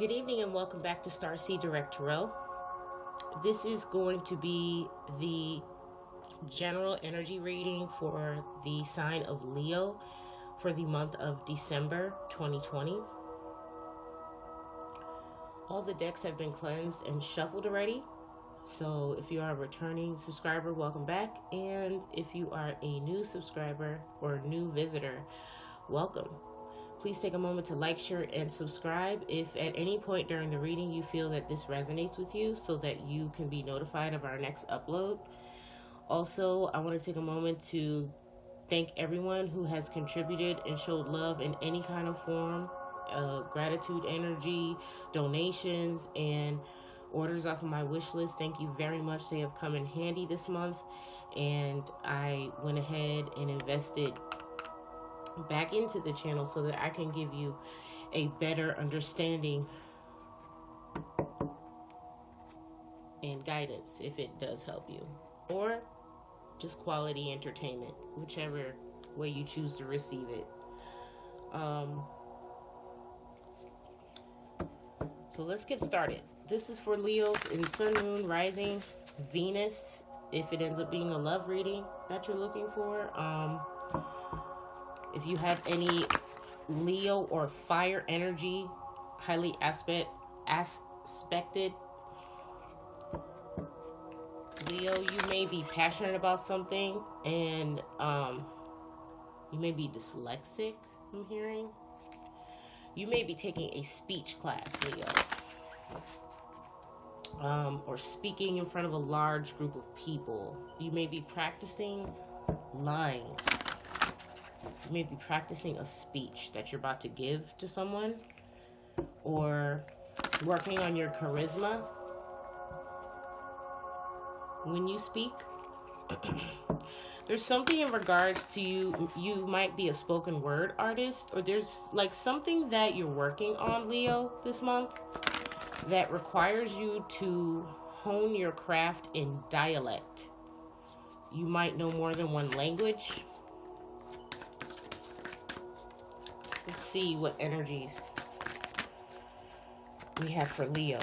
Good evening and welcome back to Starseed Direct Tarot. This is going to be the general energy reading for the sign of Leo for the month of December 2020. All the decks have been cleansed and shuffled already. So if you are a returning subscriber, welcome back. And if you are a new subscriber or new visitor, welcome. Please take a moment to like, share, and subscribe if at any point during the reading you feel that this resonates with you so that you can be notified of our next upload. Also, I want to take a moment to thank everyone who has contributed and showed love in any kind of form, gratitude, energy, donations, and orders off of my wish list. Thank you very much. They have come in handy this month, and I went ahead and invested back into the channel so that I can give you a better understanding and guidance if it does help you, or just quality entertainment, whichever way you choose to receive it. So let's get started. This is for Leos in Sun, Moon, Rising, Venus, if it ends up being a love reading that you're looking for. If you have any Leo or fire energy, highly aspected Leo, you may be passionate about something, and you may be dyslexic, I'm hearing. You may be taking a speech class, Leo. Or speaking in front of a large group of people. You may be practicing lines. You may be practicing a speech that you're about to give to someone, or working on your charisma when you speak. There's something in regards to you might be a spoken word artist, or there's like something that you're working on, Leo, this month that requires you to hone your craft in dialect. You might know more than one language. Let's see what energies we have for Leo,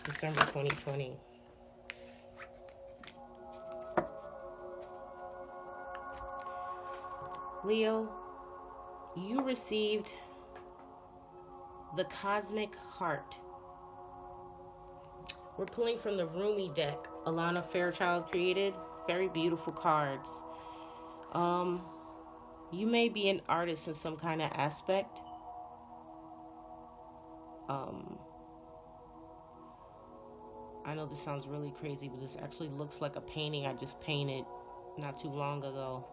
December 2020. Leo, you received the Cosmic Heart. We're pulling from the Rumi deck Alana Fairchild created. Very beautiful cards. You may be an artist in some kind of aspect. I know this sounds really crazy, but this actually looks like a painting I just painted not too long ago.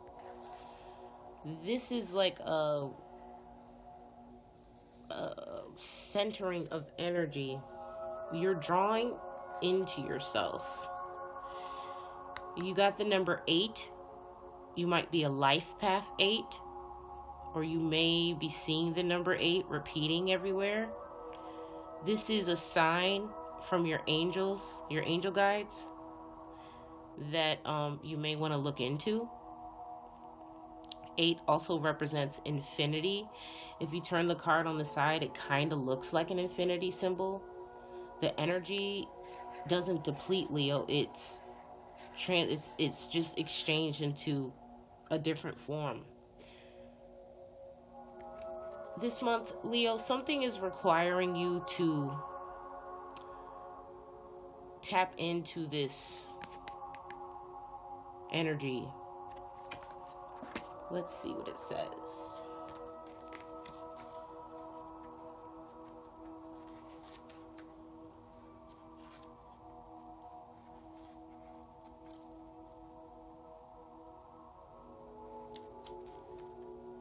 This is like a centering of energy. You're drawing into yourself. You got the number 8. You might be a life path 8, or you may be seeing the number 8 repeating everywhere. This is a sign from your angels, your angel guides, that you may want to look into. 8 also represents infinity. If you turn the card on the side, it kind of looks like an infinity symbol. The energy doesn't deplete, Leo. It's just exchanged into a different form. This month, Leo, something is requiring you to tap into this energy. Let's see what it says.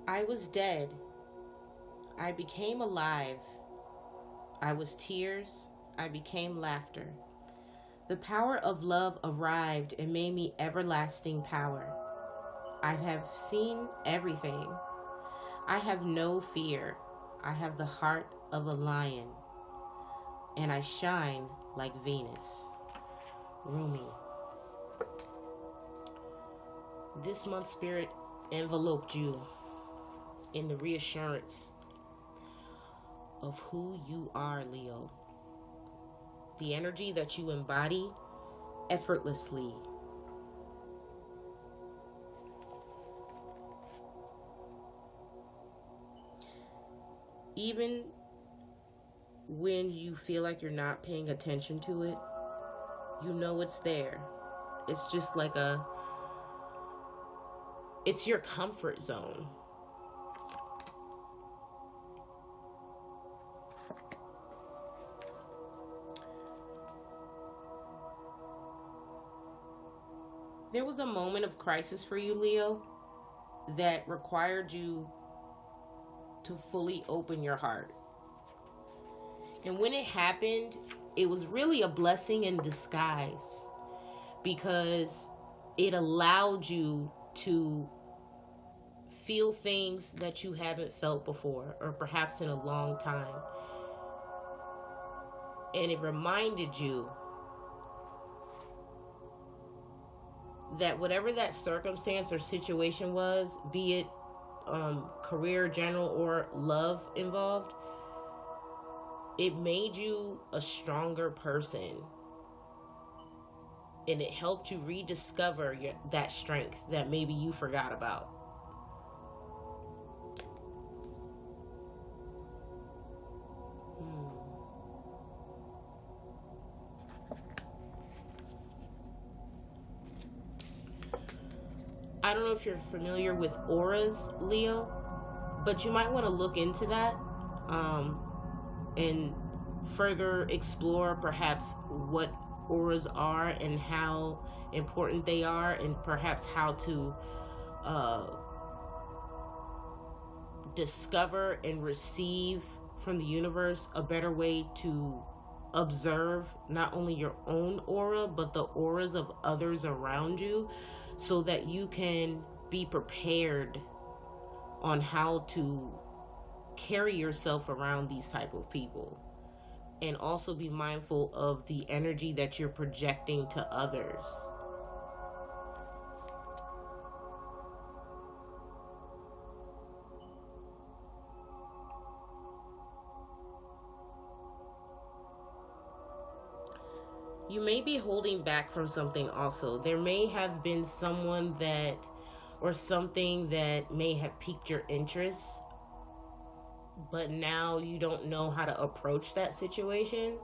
I was dead. I became alive. I was tears. I became laughter. The power of love arrived and made me everlasting power. I have seen everything. I have no fear. I have the heart of a lion, and I shine like Venus. Rumi. This month, Spirit enveloped you in the reassurance of who you are, Leo. The energy that you embody effortlessly. Even when you feel like you're not paying attention to it, you know it's there. It's just like it's your comfort zone. There was a moment of crisis for you, Leo, that required you to fully open your heart. And when it happened, it was really a blessing in disguise, because it allowed you to feel things that you haven't felt before, or perhaps in a long time. And it reminded you that whatever that circumstance or situation was, be it career, general, or love involved, it made you a stronger person. And it helped you rediscover that strength that maybe you forgot about. I don't know if you're familiar with auras, Leo, but you might want to look into that and further explore perhaps what auras are and how important they are, and perhaps how to discover and receive from the universe a better way to observe not only your own aura, but the auras of others around you, so that you can be prepared on how to carry yourself around these type of people, and also be mindful of the energy that you're projecting to others. You may be holding back from something also. There may have been someone that, or something that may have piqued your interest, but now you don't know how to approach that situation.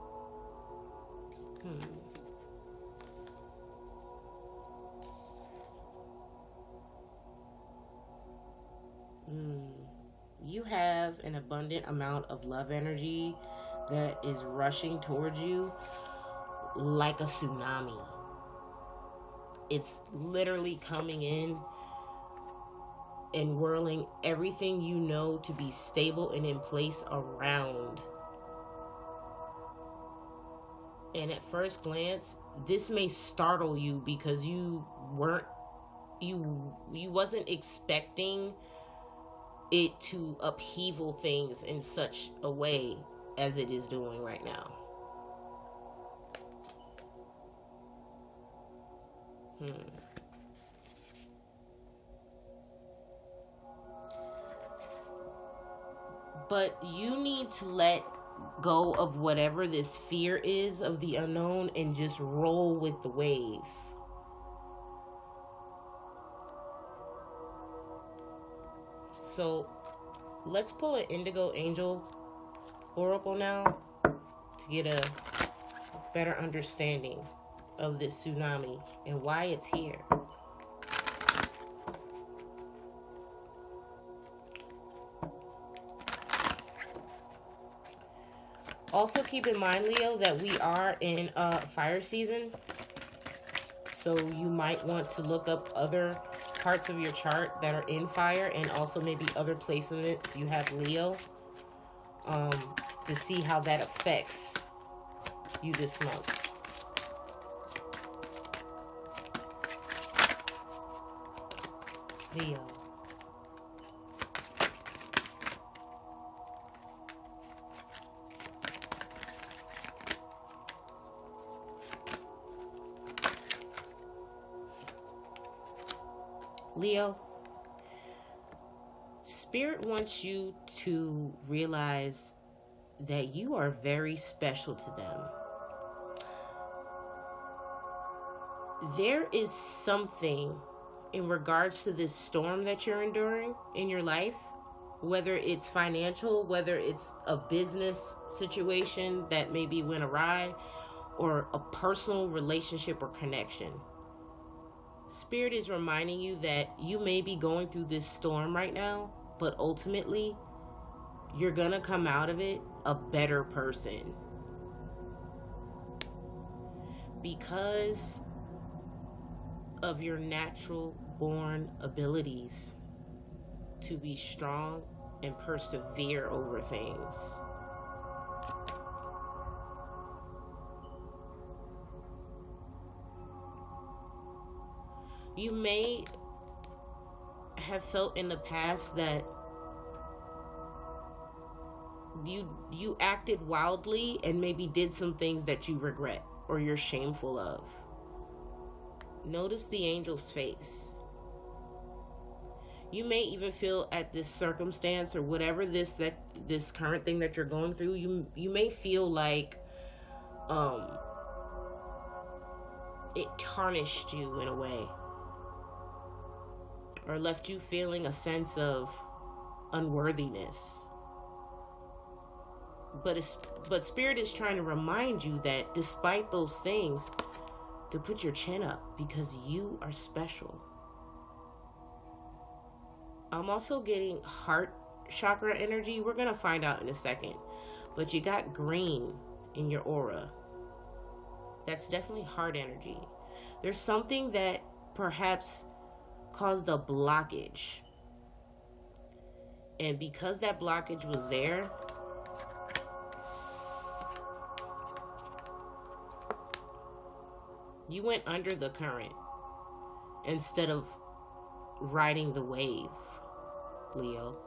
You have an abundant amount of love energy that is rushing towards you like a tsunami. It's literally coming in and whirling everything you know to be stable and in place around. And at first glance, this may startle you because you wasn't expecting it to upheaval things in such a way as it is doing right now. But you need to let go of whatever this fear is of the unknown and just roll with the wave. So let's pull an Indigo Angel Oracle now to get a better understanding of this tsunami and why it's here. Also keep in mind, Leo, that we are in fire season, so you might want to look up other parts of your chart that are in fire, and also maybe other placements you have Leo, to see how that affects you this month. Leo. Leo, Spirit wants you to realize that you are very special to them. There is something in regards to this storm that you're enduring in your life, whether it's financial, whether it's a business situation that maybe went awry, or a personal relationship or connection. Spirit is reminding you that you may be going through this storm right now, but ultimately, you're gonna come out of it a better person. Because of your natural born abilities to be strong and persevere over things. You may have felt in the past that you acted wildly and maybe did some things that you regret or you're shameful of. Notice the angel's face. You may even feel at this circumstance or whatever this current thing that you're going through, you may feel like it tarnished you in a way, or left you feeling a sense of unworthiness. But Spirit is trying to remind you that despite those things, to put your chin up, because you are special. I'm also getting heart chakra energy. We're going to find out in a second. But you got green in your aura. That's definitely heart energy. There's something that perhaps caused a blockage. And because that blockage was there, you went under the current instead of riding the wave, Leo.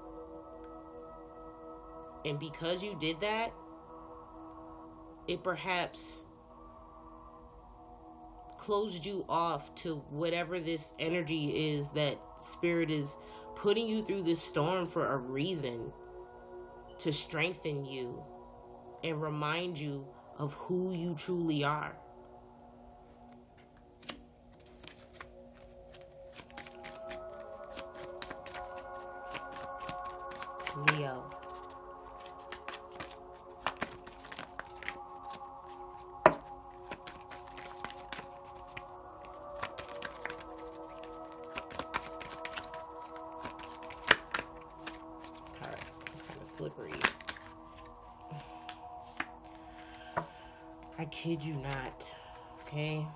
And because you did that, it perhaps closed you off to whatever this energy is that Spirit is putting you through this storm for a reason, to strengthen you and remind you of who you truly are. Leo. Kind of slippery. I kid you not. Okay?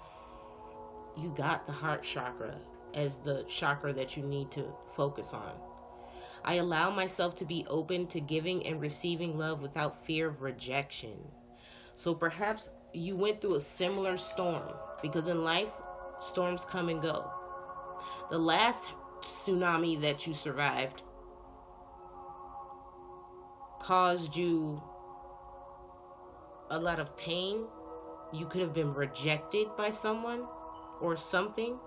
You got the heart chakra as the chakra that you need to focus on. I allow myself to be open to giving and receiving love without fear of rejection. So perhaps you went through a similar storm, because in life, storms come and go. The last tsunami that you survived caused you a lot of pain. You could have been rejected by someone or something.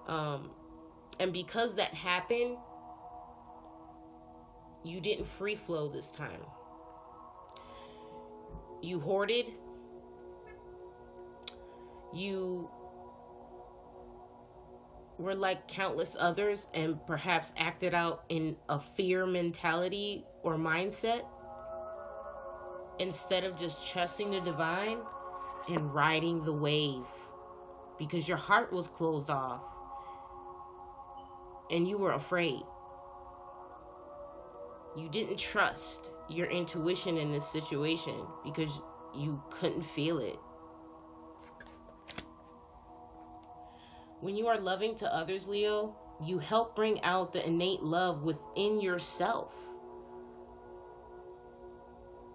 And because that happened, you didn't free flow this time. You hoarded. You were like countless others and perhaps acted out in a fear mentality or mindset instead of just trusting the divine and riding the wave, because your heart was closed off and you were afraid. You didn't trust your intuition in this situation because you couldn't feel it. When you are loving to others, Leo, you help bring out the innate love within yourself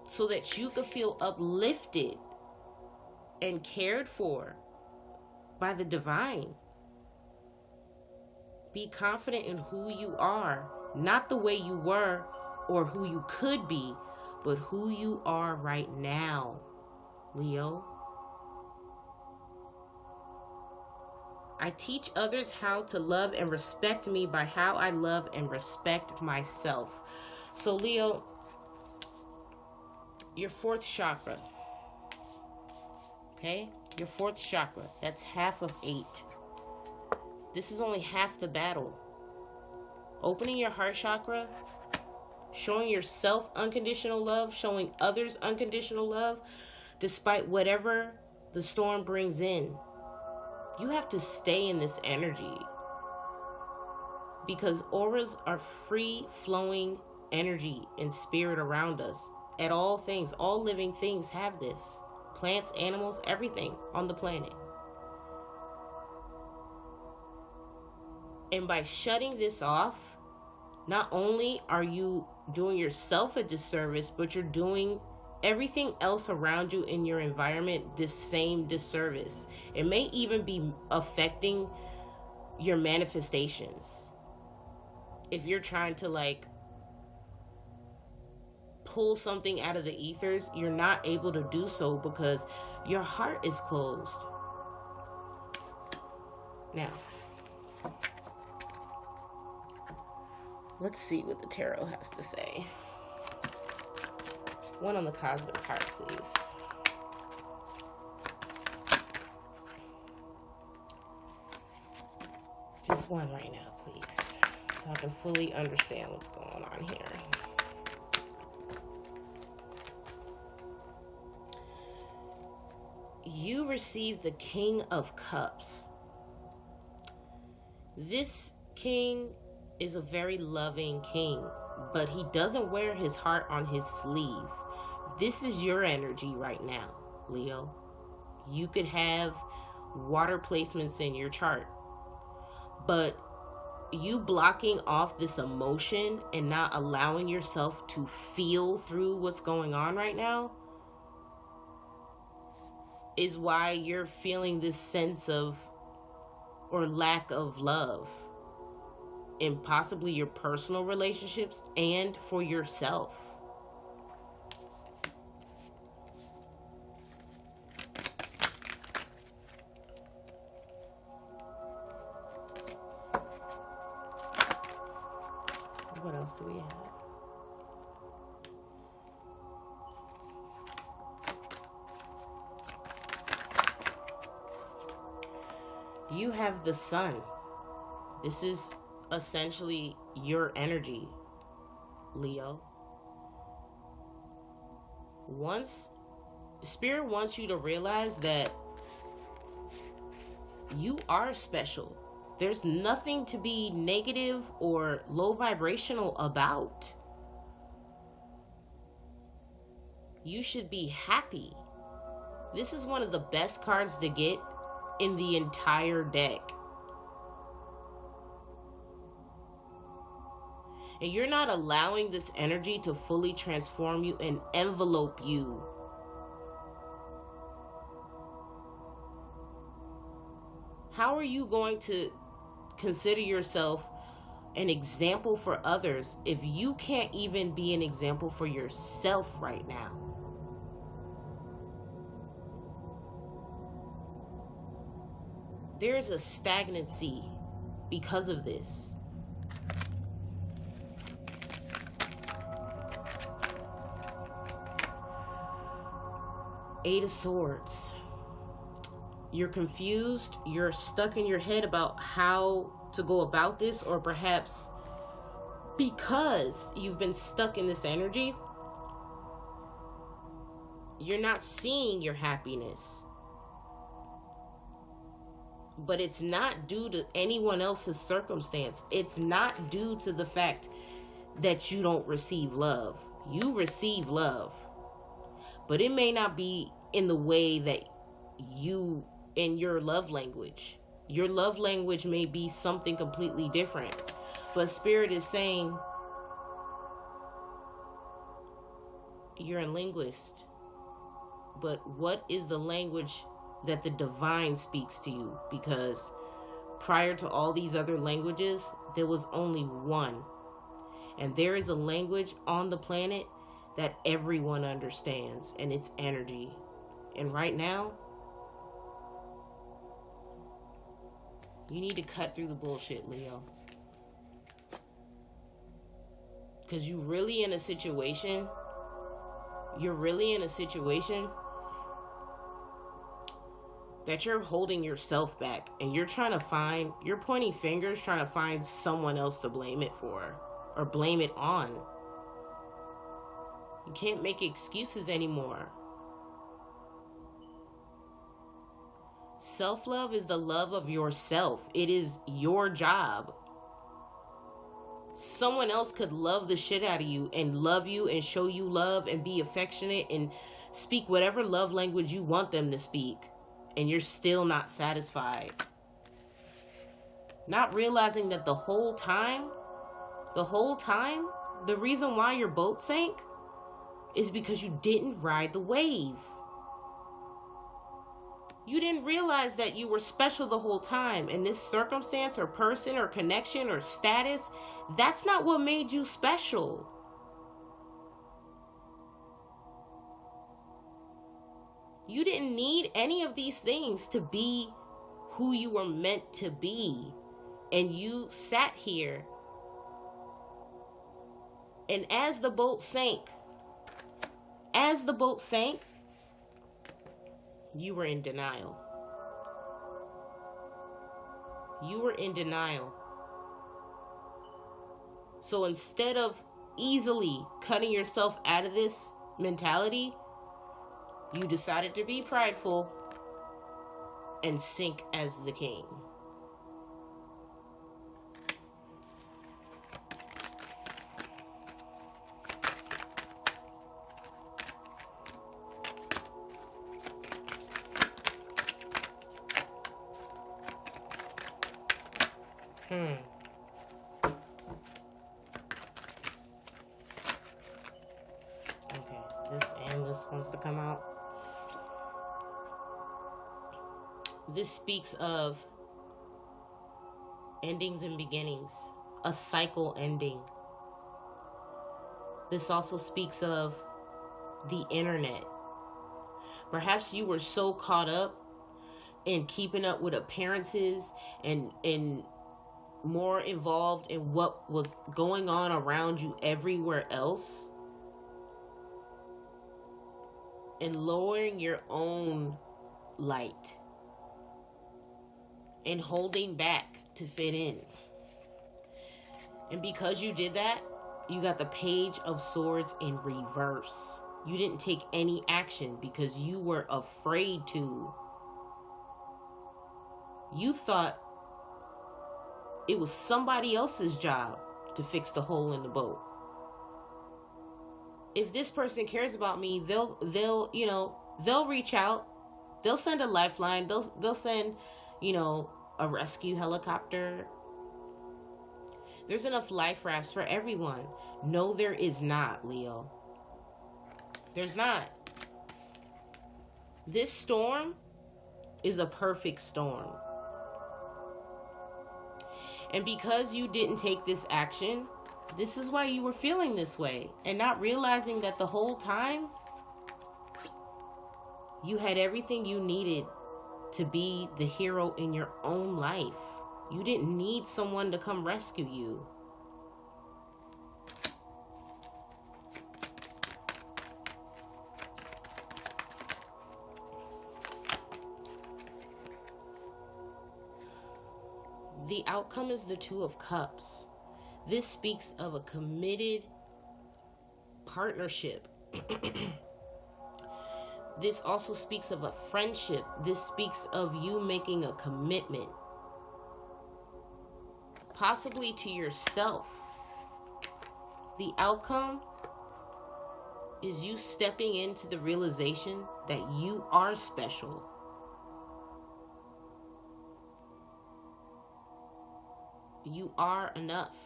so that you can feel uplifted and cared for by the divine. Be confident in who you are, not the way you were or who you could be, but who you are right now, Leo. I teach others how to love and respect me by how I love and respect myself. So, Leo, your fourth chakra. Okay? Your fourth chakra. That's half of 8. This is only half the battle. Opening your heart chakra, showing yourself unconditional love, showing others unconditional love, despite whatever the storm brings in. You have to stay in this energy. Because auras are free-flowing energy and spirit around us. At all things, all living things have this. Plants, animals, everything on the planet. And by shutting this off, not only are you doing yourself a disservice, but you're doing everything else around you in your environment this same disservice. It may even be affecting your manifestations. If you're trying to like pull something out of the ethers, you're not able to do so because your heart is closed. Now, let's see what the tarot has to say. One on the cosmic heart, please. Just one right now, please. So I can fully understand what's going on here. You receive the King of Cups. This king is a very loving king, but he doesn't wear his heart on his sleeve. This is your energy right now, Leo. You could have water placements in your chart, but you blocking off this emotion and not allowing yourself to feel through what's going on right now is why you're feeling this sense of or lack of love in possibly your personal relationships and for yourself. What else do we have? You have the sun. This is essentially your energy, Leo. Spirit wants you to realize that you are special. There's nothing to be negative or low vibrational about. You should be happy. This is one of the best cards to get in the entire deck. And you're not allowing this energy to fully transform you and envelope you. How are you going to consider yourself an example for others if you can't even be an example for yourself right now? There's a stagnancy because of this. Eight of Swords. You're confused. You're stuck in your head about how to go about this, or perhaps because you've been stuck in this energy, you're not seeing your happiness. But it's not due to anyone else's circumstance. It's not due to the fact that you don't receive love. You receive love. But it may not be in the way that you, in your love language. Your love language may be something completely different. But Spirit is saying, you're a linguist. But what is the language that the divine speaks to you? Because prior to all these other languages, there was only one. And there is a language on the planet that everyone understands, and it's energy. And right now, you need to cut through the bullshit, Leo. Because you're really in a situation, you're really in a situation that you're holding yourself back, and you're pointing fingers trying to find someone else to blame it for, or blame it on. You can't make excuses anymore. Self-love is the love of yourself. It is your job. Someone else could love the shit out of you and show you love and be affectionate and speak whatever love language you want them to speak, and you're still not satisfied. Not realizing that the whole time, the reason why your boat sank is because you didn't ride the wave. You didn't realize that you were special the whole time, and this circumstance or person or connection or status, that's not what made you special. You didn't need any of these things to be who you were meant to be. And you sat here, and as the boat sank, you were in denial. You were in denial. So instead of easily cutting yourself out of this mentality, you decided to be prideful and sink as the king. Okay, this wants to come out. This speaks of endings and beginnings, a cycle ending. This also speaks of the internet. Perhaps you were so caught up in keeping up with appearances and more involved in what was going on around you everywhere else, and lowering your own light and holding back to fit in. And because you did that, you got the Page of Swords in reverse. You didn't take any action because you were afraid to. You thought it was somebody else's job to fix the hole in the boat. If this person cares about me, they'll reach out. They'll send a lifeline. They'll send, a rescue helicopter. There's enough life rafts for everyone. No, there is not, Leo. There's not. This storm is a perfect storm. And because you didn't take this action, this is why you were feeling this way. And not realizing that the whole time, you had everything you needed to be the hero in your own life. You didn't need someone to come rescue you. The outcome is the Two of Cups. This speaks of a committed partnership. This also speaks of a friendship. This speaks of you making a commitment, possibly to yourself. The outcome is you stepping into the realization that you are special. You are enough,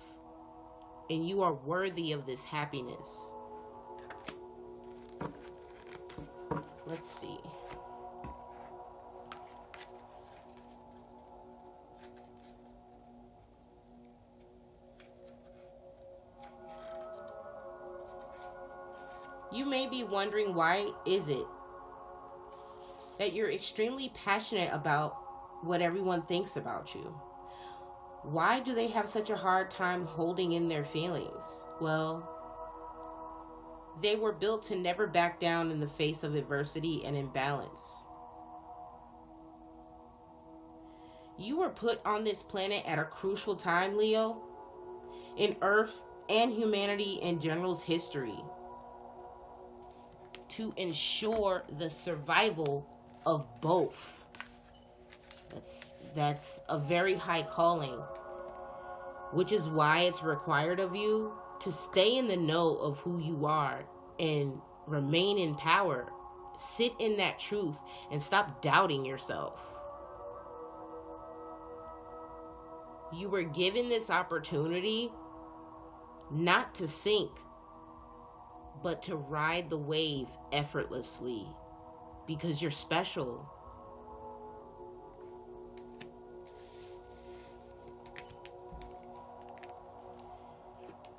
and you are worthy of this happiness. Let's see. You may be wondering, why is it that you're extremely passionate about what everyone thinks about you? Why do they have such a hard time holding in their feelings? Well, They were built to never back down in the face of adversity and imbalance. You were put on this planet at a crucial time, Leo, in Earth and humanity in general's history, to ensure the survival of both. That's a very high calling, which is why it's required of you to stay in the know of who you are and remain in power. Sit in that truth and stop doubting yourself. You were given this opportunity not to sink, but to ride the wave effortlessly, because you're special.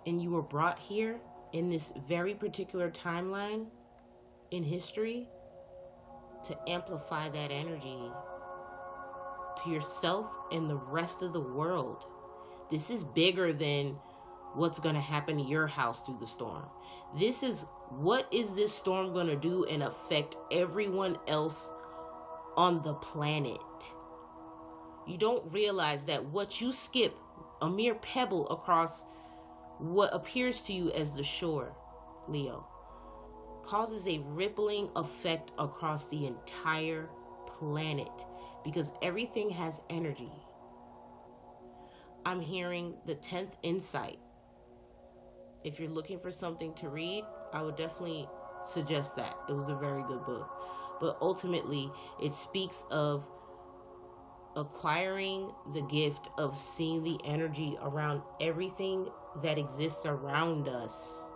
And you were brought here in this very particular timeline in history to amplify that energy to yourself and the rest of the world. This is bigger than what's going to happen to your house through the storm. This is, what is this storm going to do and affect everyone else on the planet? You don't realize that what you skip, a mere pebble across what appears to you as the shore, Leo, causes a rippling effect across the entire planet, because everything has energy. I'm hearing the 10th insight. If you're looking for something to read, I would definitely suggest that. It was a very good book. But ultimately, it speaks of acquiring the gift of seeing the energy around everything that exists around us.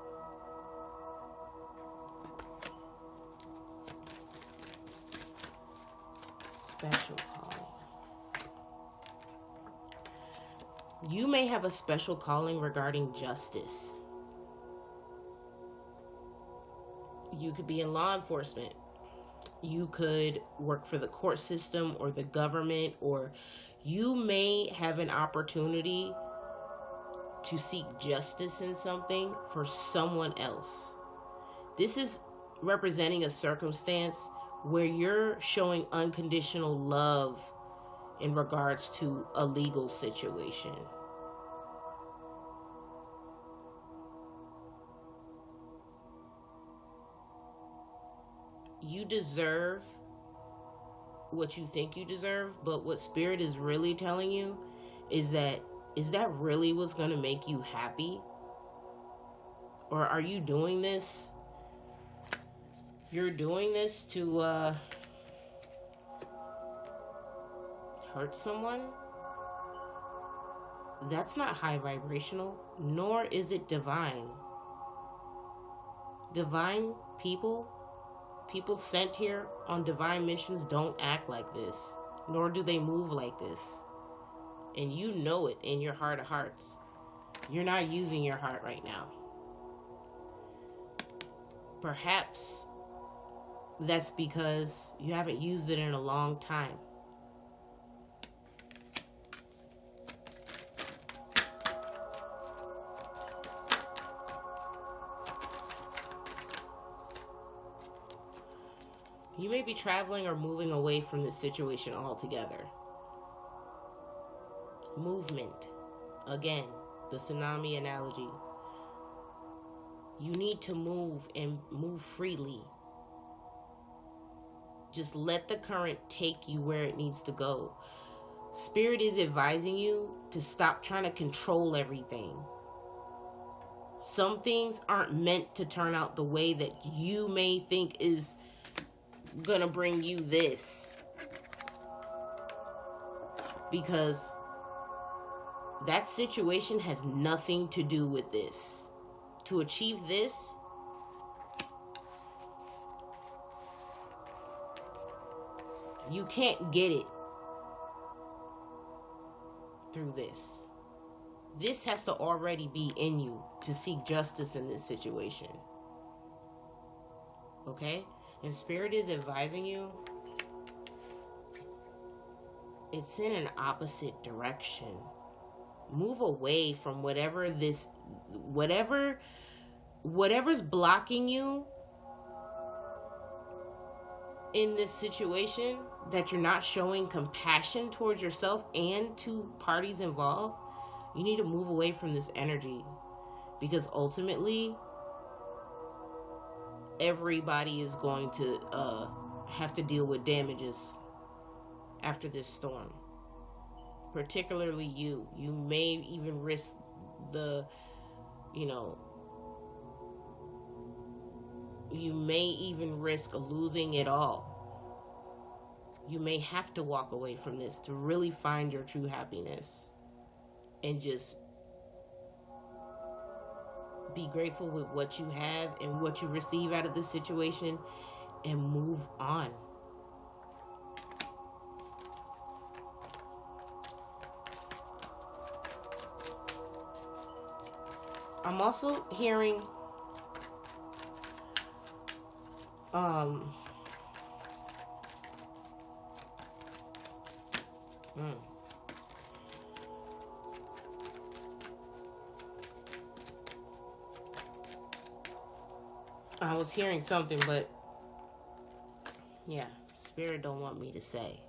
Special calling. You may have a special calling regarding justice. You could be in law enforcement. You could work for the court system or the government, or you may have an opportunity to seek justice in something for someone else. This is representing a circumstance where you're showing unconditional love in regards to a legal situation. You deserve what you think you deserve, but what Spirit is really telling you is that really what's going to make you happy? Or are you doing this? You're doing this to hurt someone? That's not high vibrational, nor is it divine. Divine people sent here on divine missions don't act like this, nor do they move like this. And you know it in your heart of hearts. You're not using your heart right now. Perhaps that's because you haven't used it in a long time. You may be traveling or moving away from this situation altogether. Movement. Again, the tsunami analogy. You need to move and move freely. Just let the current take you where it needs to go. Spirit is advising you to stop trying to control everything. Some things aren't meant to turn out the way that you may think is gonna bring you this, because that situation has nothing to do with this. To achieve this, you can't get it through this. This has to already be in you to seek justice in this situation. Okay? And Spirit is advising you, it's in an opposite direction. Move away from whatever whatever's blocking you in this situation, that you're not showing compassion towards yourself and to parties involved, you need to move away from this energy, because ultimately everybody is going to have to deal with damages after this storm. Particularly you. You may even risk you may even risk losing it all. You may have to walk away from this to really find your true happiness and just be grateful with what you have and what you receive out of this situation and move on. I'm also hearing I was hearing something, but yeah, Spirit don't want me to say.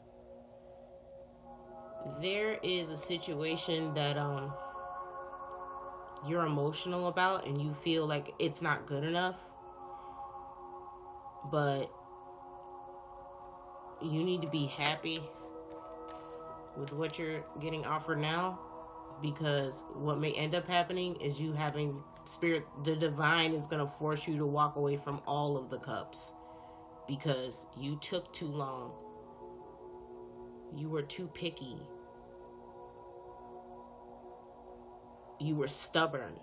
There is a situation that you're emotional about and you feel like it's not good enough, but you need to be happy with what you're getting offered now, because what may end up happening is you having Spirit, the divine is going to force you to walk away from all of the cups because you took too long. You were too picky. You were stubborn.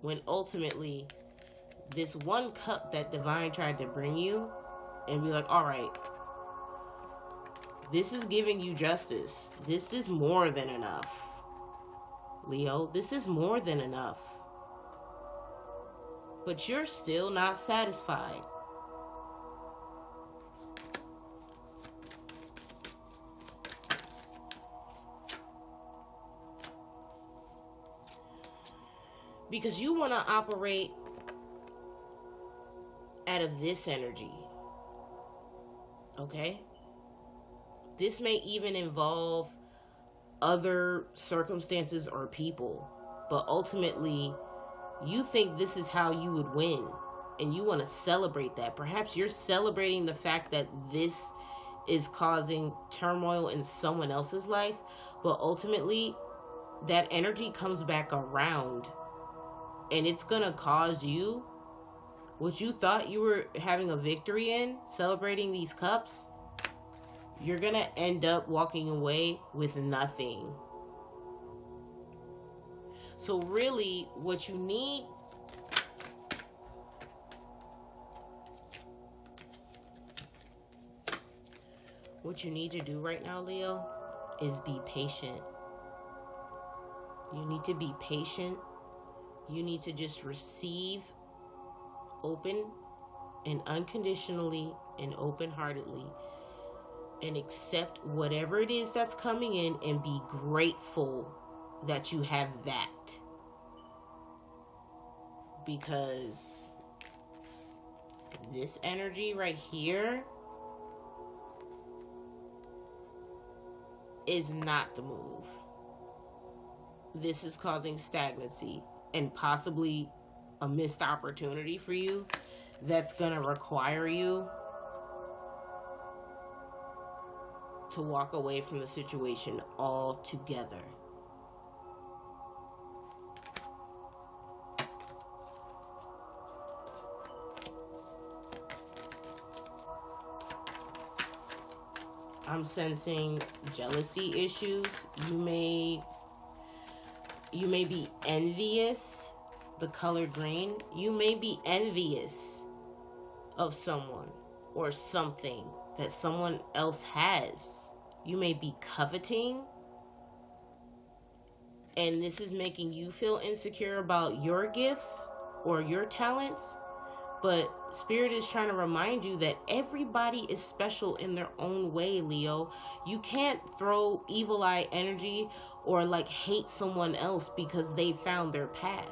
When ultimately, this one cup that divine tried to bring you and be like, all right, this is giving you justice. This is more than enough. Leo, this is more than enough. But you're still not satisfied. Because you want to operate out of this energy. Okay? This may even involve other circumstances or people, but ultimately you think this is how you would win and you want to celebrate that. Perhaps you're celebrating the fact that this is causing turmoil in someone else's life, but ultimately that energy comes back around and it's gonna cause you what you thought you were having a victory in, celebrating these cups. You're gonna end up walking away with nothing. So really, what you need to do right now, Leo, is be patient. You need to be patient. You need to just receive open and unconditionally and open-heartedly, and accept whatever it is that's coming in and be grateful that you have that. Because this energy right here is not the move. This is causing stagnancy and possibly a missed opportunity for you that's going to require you to walk away from the situation altogether. I'm sensing jealousy issues. You may be envious. The color green. You may be envious of someone or something that someone else has. You may be coveting, and this is making you feel insecure about your gifts or your talents, But Spirit is trying to remind you that everybody is special in their own way, Leo. You can't throw evil eye energy or like hate someone else because they found their path.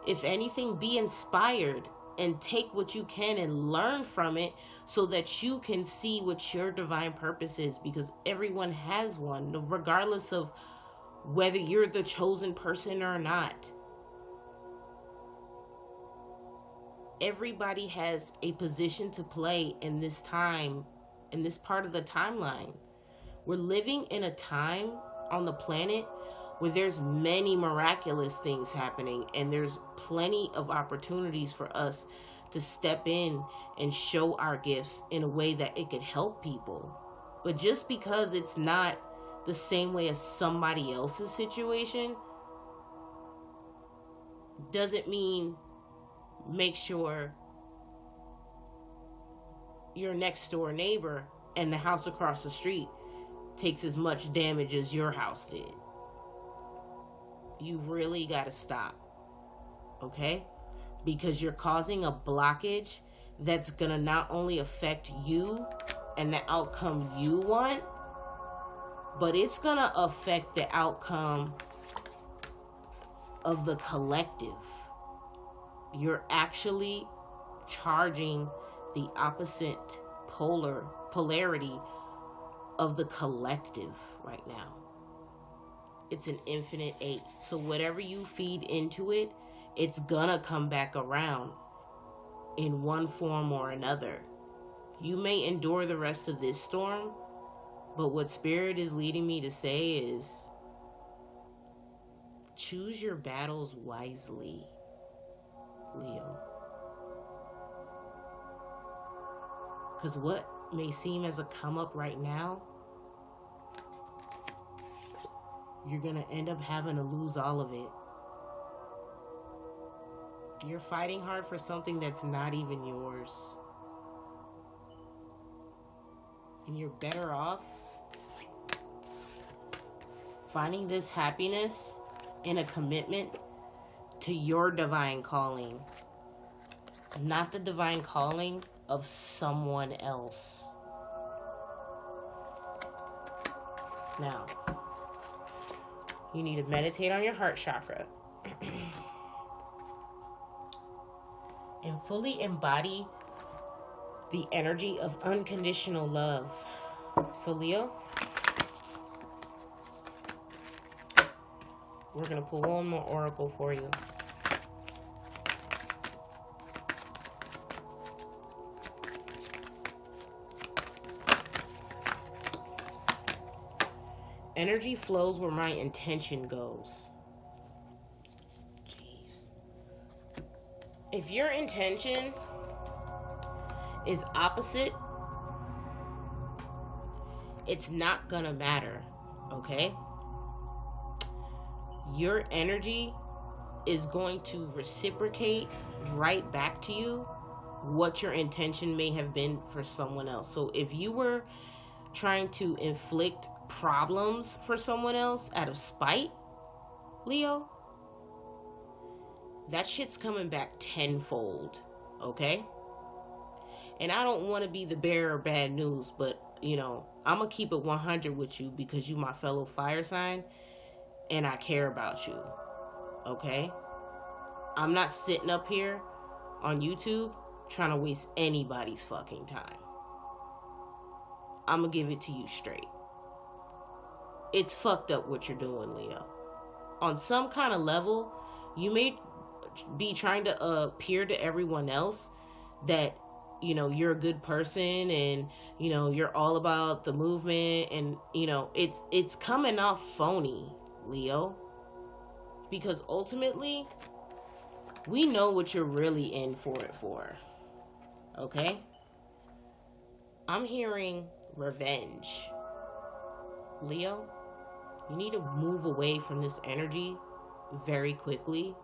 If anything, be inspired and take what you can and learn from it so that you can see what your divine purpose is, because everyone has one, regardless of whether you're the chosen person or not. Everybody has a position to play in this time, in this part of the timeline. We're living in a time on the planet where there's many miraculous things happening, and there's plenty of opportunities for us to step in and show our gifts in a way that it could help people. But just because it's not the same way as somebody else's situation doesn't mean make sure your next door neighbor and the house across the street takes as much damage as your house did. You really got to stop, okay? Because you're causing a blockage that's going to not only affect you and the outcome you want, but it's going to affect the outcome of the collective. You're actually charging the opposite polarity of the collective right now. It's an infinite 8. So whatever you feed into it, it's gonna come back around in one form or another. You may endure the rest of this storm, but what Spirit is leading me to say is choose your battles wisely, Leo. Because what may seem as a come up right now, you're going to end up having to lose all of it. You're fighting hard for something that's not even yours. And you're better off finding this happiness in a commitment to your divine calling, not the divine calling of someone else. Now, you need to meditate on your heart chakra and fully embody the energy of unconditional love. So, Leo, we're going to pull one more oracle for you. Energy flows where my intention goes. Jeez. If your intention is opposite, it's not gonna matter, okay? Your energy is going to reciprocate right back to you what your intention may have been for someone else. So if you were trying to inflict problems for someone else out of spite, Leo, that shit's coming back tenfold, okay? And I don't want to be the bearer of bad news, but, you know, I'm going to keep it 100 with you because you my fellow fire sign and I care about you, okay? I'm not sitting up here on YouTube trying to waste anybody's fucking time. I'm going to give it to you straight. It's fucked up what you're doing, Leo. On some kind of level, you may be trying to appear to everyone else that, you know, you're a good person and, you know, you're all about the movement and, you know, it's coming off phony, Leo. Because ultimately, we know what you're really in for it for. Okay? I'm hearing revenge. Leo, you need to move away from this energy very quickly,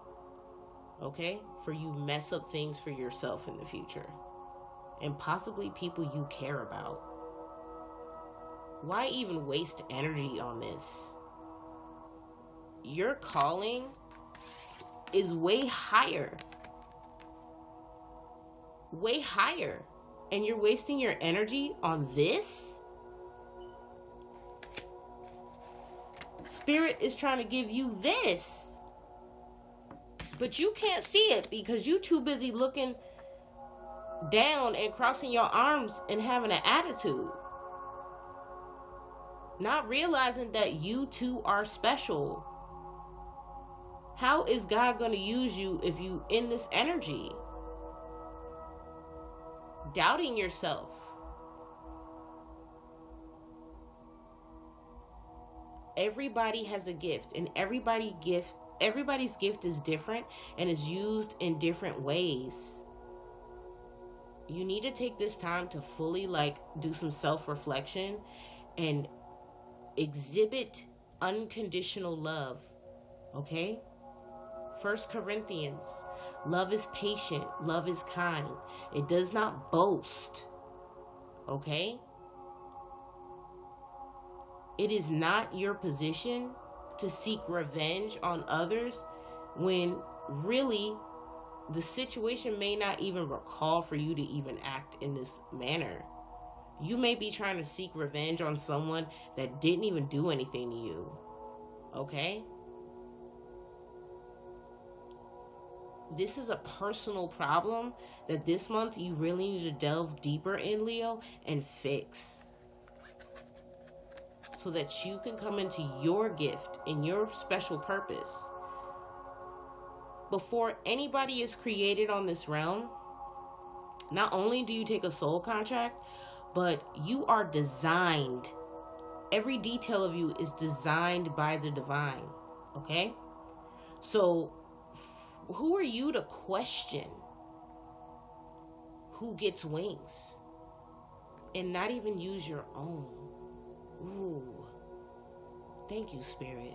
okay? For you mess up things for yourself in the future. And possibly people you care about. Why even waste energy on this? Your calling is way higher way higher. And you're wasting your energy on this? Spirit is trying to give you this. But you can't see it because you're too busy looking down and crossing your arms and having an attitude. Not realizing that you too are special. How is God going to use you if you in this energy? Doubting yourself. Everybody has a gift, and everybody's gift is different and is used in different ways. You need to take this time to fully do some self-reflection and exhibit unconditional love. Okay? 1 Corinthians, love is patient, love is kind. It does not boast. Okay? It is not your position to seek revenge on others when really the situation may not even recall for you to even act in this manner. You may be trying to seek revenge on someone that didn't even do anything to you. Okay? This is a personal problem that this month you really need to delve deeper in, Leo, and fix. So that you can come into your gift and your special purpose. Before anybody is created on this realm, not only do you take a soul contract, but you are designed. Every detail of you is designed by the divine. Okay? So, who are you to question who gets wings and not even use your own? Ooh, thank you, Spirit.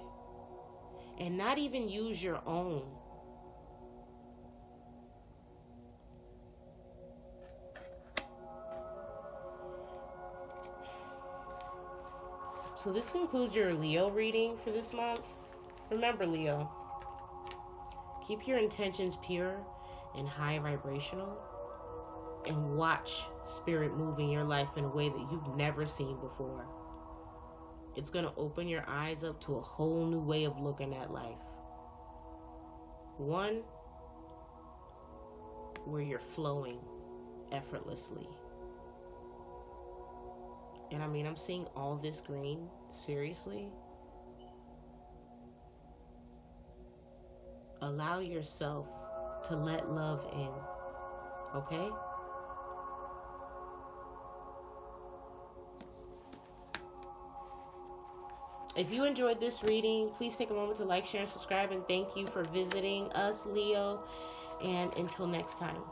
And not even use your own. So this concludes your Leo reading for this month. Remember, Leo, keep your intentions pure and high vibrational, and watch Spirit move in your life in a way that you've never seen before. It's going to open your eyes up to a whole new way of looking at life. One where you're flowing effortlessly. And I mean, I'm seeing all this green. Seriously. Allow yourself to let love in. Okay? If you enjoyed this reading, please take a moment to like, share, and subscribe. And thank you for visiting us, Leo. And until next time.